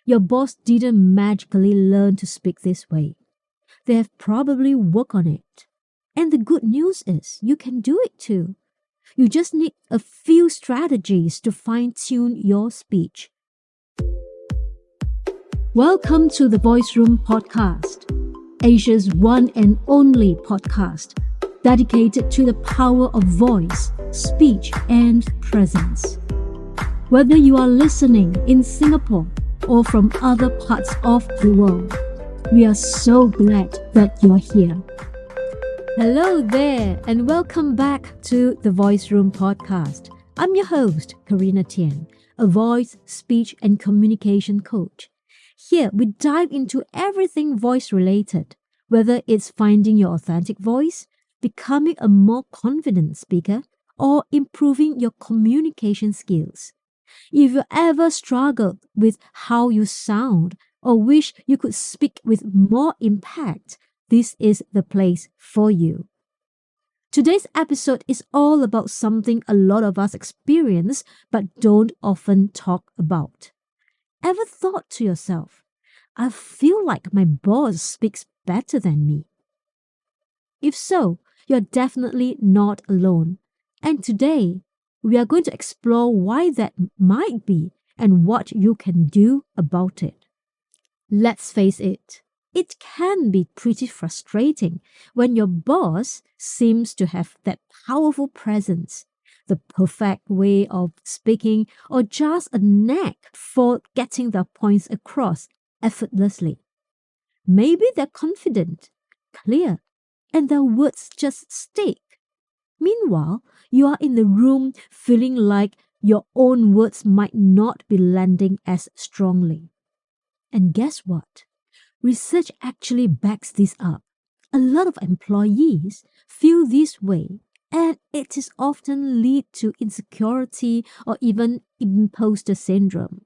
Your boss didn't magically learn to speak this way. They have probably worked on it. And the good news is you can do it too. You just need a few strategies to fine tune your speech. Welcome to the Voice Room Podcast, Asia's one and only podcast dedicated to the power of voice, speech, and presence. Whether you are listening in Singapore or from other parts of the world, we are so glad that you're here. Hello there, and welcome back to the Voice Room Podcast. I'm your host, Karina Tian, a voice, speech, and communication coach. Here, we dive into everything voice-related, whether it's finding your authentic voice, becoming a more confident speaker, or improving your communication skills. If you ever struggled with how you sound or wish you could speak with more impact, this is the place for you. Today's episode is all about something a lot of us experience but don't often talk about. Ever thought to yourself, I feel like my boss speaks better than me? If so, you're definitely not alone. And today, we are going to explore why that might be and what you can do about it. Let's face it, it can be pretty frustrating when your boss seems to have that powerful presence, the perfect way of speaking, or just a knack for getting their points across effortlessly. Maybe they're confident, clear, and their words just stick. Meanwhile, you are in the room feeling like your own words might not be landing as strongly. And guess what? Research actually backs this up. A lot of employees feel this way, and it is often lead to insecurity or even imposter syndrome.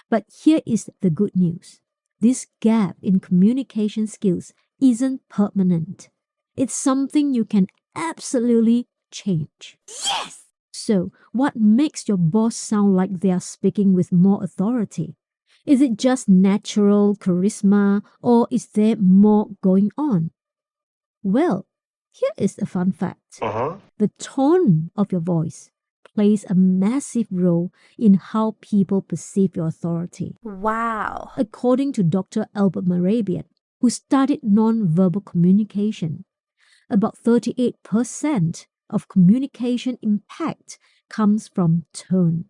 But here is the good news. This gap in communication skills isn't permanent. It's something you can absolutely change. Yes! So, what makes your boss sound like they are speaking with more authority? Is it just natural charisma, or is there more going on? Well, here is a fun fact. The tone of your voice plays a massive role in how people perceive your authority. Wow. According to Dr. Albert Marabian, who studied non-verbal communication, about 38% of communication impact comes from tone.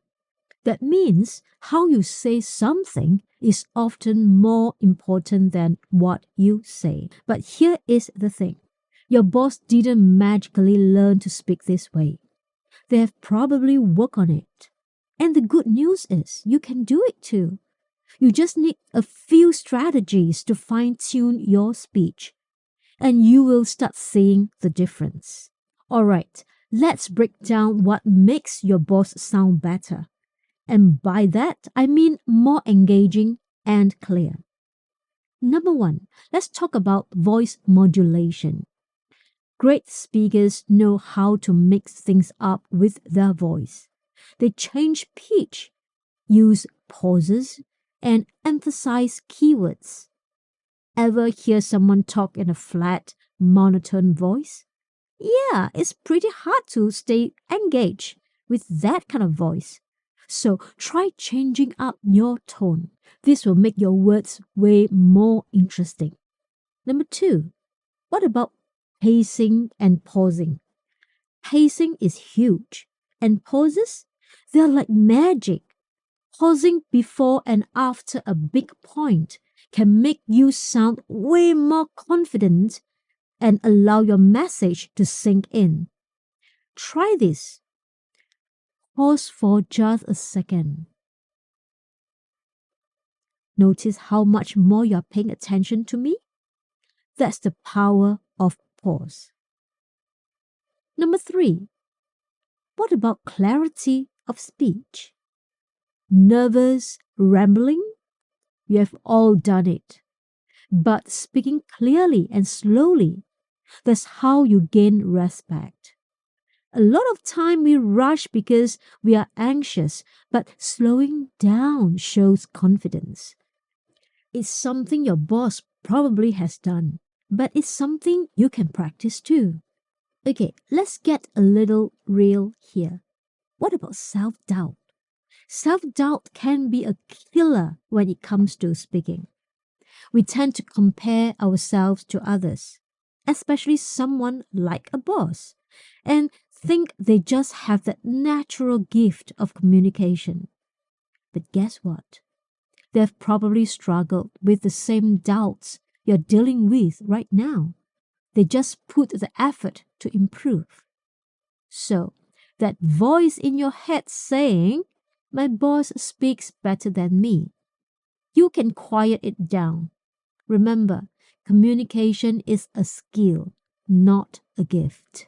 That means how you say something is often more important than what you say. But here is the thing. Your boss didn't magically learn to speak this way. They have probably worked on it. And the good news is you can do it too. You just need a few strategies to fine-tune your speech, and you will start seeing the difference. All right, let's break down what makes your boss sound better. And by that, I mean more engaging and clear. Number one, let's talk about voice modulation. Great speakers know how to mix things up with their voice. They change pitch, use pauses, and emphasize keywords. Ever hear someone talk in a flat, monotone voice? Yeah, it's pretty hard to stay engaged with that kind of voice. So try changing up your tone. This will make your words way more interesting. Number two, what about pacing and pausing? Pacing is huge, and pauses, they're like magic. Pausing before and after a big point can make you sound way more confident and allow your message to sink in. Try this. Pause for just a second. Notice how much more you are paying attention to me? That's the power of pause. Number three, what about clarity of speech? Nervous rambling? You have all done it. But speaking clearly and slowly, that's how you gain respect. A lot of time we rush because we are anxious, but slowing down shows confidence. It's something your boss probably has done, but it's something you can practice too. Okay, let's get a little real here. What about self-doubt? Self-doubt can be a killer when it comes to speaking. We tend to compare ourselves to others, especially someone like a boss, and think they just have that natural gift of communication. But guess what? They've probably struggled with the same doubts you're dealing with right now. They just put the effort to improve. So, that voice in your head saying, "My boss speaks better than me," you can quiet it down. Remember, communication is a skill, not a gift.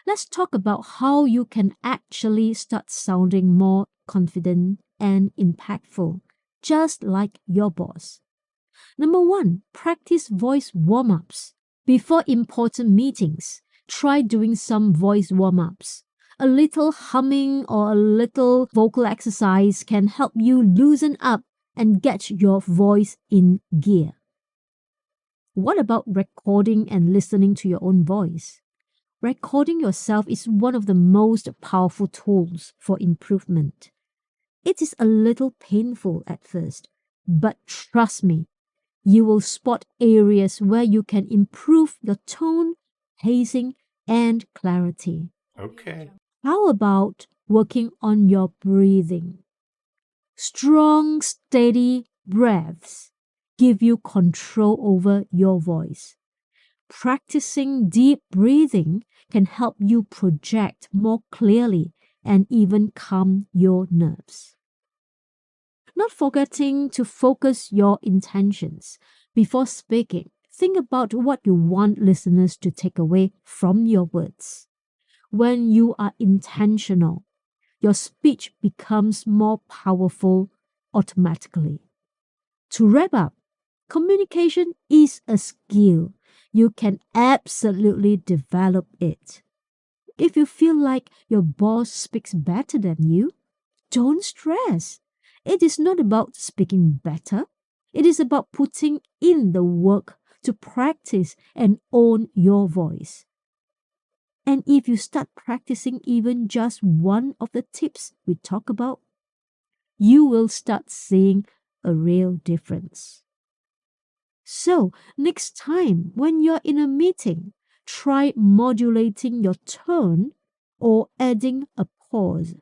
Let's talk about how you can actually start sounding more confident and impactful, just like your boss. Number one, practice voice warm-ups. Before important meetings, try doing some voice warm-ups. A little humming or a little vocal exercise can help you loosen up and get your voice in gear. What about recording and listening to your own voice? Recording yourself is one of the most powerful tools for improvement. It is a little painful at first, but trust me, you will spot areas where you can improve your tone, pacing, and clarity. Okay. How about working on your breathing? Strong, steady breaths give you control over your voice. Practicing deep breathing can help you project more clearly and even calm your nerves. Not forgetting to focus your intentions. Before speaking, think about what you want listeners to take away from your words. When you are intentional, your speech becomes more powerful automatically. To wrap up, communication is a skill. You can absolutely develop it. If you feel like your boss speaks better than you, don't stress. It is not about speaking better. It is about putting in the work to practice and own your voice. And if you start practicing even just one of the tips we talk about, you will start seeing a real difference. So, next time when you're in a meeting, try modulating your tone or adding a pause.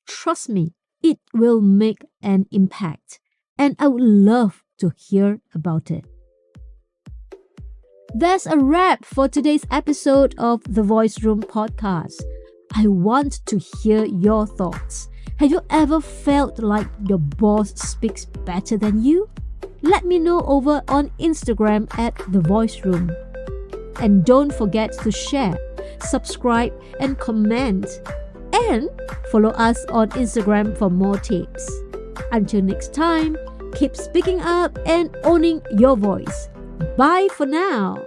Trust me, it will make an impact, and I would love to hear about it. That's a wrap for today's episode of the Voice Room podcast. I want to hear your thoughts. Have you ever felt like your boss speaks better than you? Let me know over on Instagram at The Voice Room. And don't forget to share, subscribe, and comment. And follow us on Instagram for more tips. Until next time, keep speaking up and owning your voice. Bye for now.